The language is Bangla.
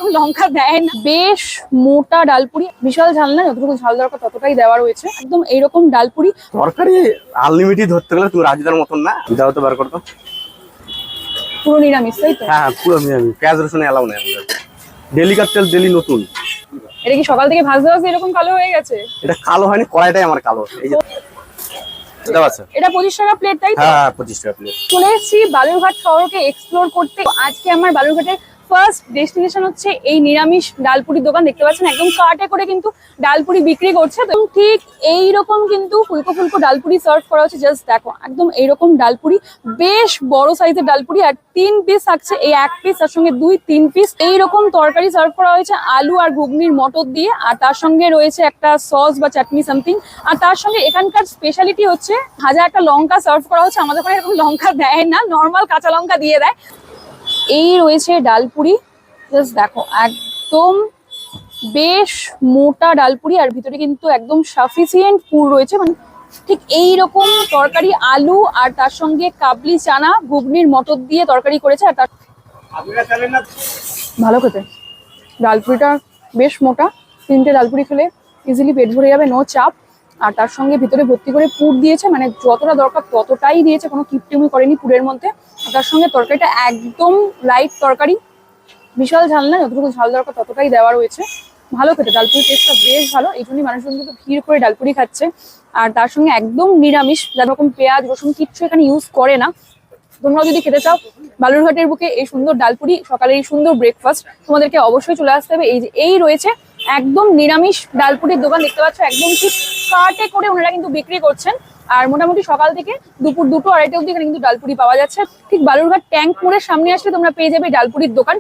এরকম লঙ্কা দেয় না। বেশ মোটা ডালপুরি, বিশাল ঝাল না, যতটুকু ঝাল দরকার ততটাই দেওয়া রয়েছে। একদম এইরকম ডালপুরি। তরকারি আনলিমিটেড ধরতে গেলে তুমি রাজুদার মতন না, দাও তো বার করতো। পুরো নিরামিষ, তাই তো? হ্যাঁ পুরো নিরামিষ, পেঁয়াজ রসুন এলাও নেই আমাদের। ডেলি কাটতেল ডেলি নতুন। এটা কি সকাল থেকে ভাজতে ভাজতে এরকম কালো হয়ে গেছে? এটা কালো হয়নি, কড়াইটাই আমার কালো। এই যে এটা 25 টাকা প্লেট, তাই তো? হ্যাঁ 25 টাকা প্লেট। চলে এসেছি বালুরঘাট শহরকে এক্সপ্লোর করতে। আজকে আমার বালুরঘাটের ফার্স্ট ডেস্টিনেশন হচ্ছে এই নিরামিষ ডালপুরির দোকান। দেখতে পাচ্ছেন একদম কার্টে করে কিন্তু ডালপুরি বিক্রি করছে। তো ঠিক এইরকম কিন্তু ফুলকো ফুলকো ডালপুরি সার্ভ করা হচ্ছে। জাস্ট দেখো, একদম এইরকম ডালপুরি, বেশ বড় সাইজের ডালপুরি। আর 3 পিস থাকছে, এই 1 পিস, তার সঙ্গে 2-3 পিস এইরকম তরকারি সার্ভ করা হয়েছে আলু আর ঘুগনির মটর দিয়ে। আর তার সঙ্গে রয়েছে একটা সস বা চাটনি সামথিং। আর তার সঙ্গে এখানকার স্পেশালিটি হচ্ছে ভাজা একটা লঙ্কা সার্ভ করা হচ্ছে। আমাদের ওখানে এরকম লঙ্কা দেয় না, নর্মাল কাঁচা লঙ্কা দিয়ে দেয়। এই রয়েছে ডালপুরি, জাস্ট দেখো, একদম বেশ মোটা ডালপুরি। আর ভিতরে কিন্তু একদম সাফিসিয়েন্ট পুর রয়েছে, মানে ঠিক এইরকম তরকারি, আলু আর তার সঙ্গে কাবলি চানা ঘুগনির মটর দিয়ে তরকারি করেছে। আর তার ভালো খেতে ডালপুরিটা, বেশ মোটা। 3টে ডালপুরি খেলে ইজিলি পেট ভরে যাবে, নো চাপ। আর তার সঙ্গে ভিতরে ভর্তি করে পুর দিয়েছে, মানে যতটা দরকার ততটাই দিয়েছে, কোনো কিপটিমি করেনি পুরের মধ্যে। আর তার সঙ্গে তরকারিটা একদম লাইট তরকারি, বিশাল ঝাল না, যতটুকু ঝাল দরকার ততটাই দেওয়া রয়েছে। ভালো খেতে, ডালপুরি টেস্টটা বেশ ভালো। এই জন্যই মানুষজন কিন্তু ভিড় করে ডালপুরি খাচ্ছে। আর তার সঙ্গে একদম নিরামিষ, যার রকম পেঁয়াজ রসুন কিচ্ছু এখানে ইউজ করে না। তোমরা যদি খেতে চাও বালুরঘাটের বুকে এই সুন্দর ডালপুরি, সকালের এই সুন্দর ব্রেকফাস্ট, তোমাদেরকে অবশ্যই চলে আসতে হবে। এই রয়েছে একদম নিরামিষ ডালপুরির দোকান। দেখতে পাচ্ছ একদম ঠিক কার্টে করে ওনারা কিন্তু বিক্রি করছেন। আর মোটামুটি সকাল থেকে দুপুর 2-2-2:30 অব্দি এখানে কিন্তু ডালপুরি পাওয়া যাচ্ছে। ঠিক বালুরঘাট ট্যাঙ্ক মোড়ের সামনে আসলে তোমরা পেয়ে যাবে ডালপুরির দোকান।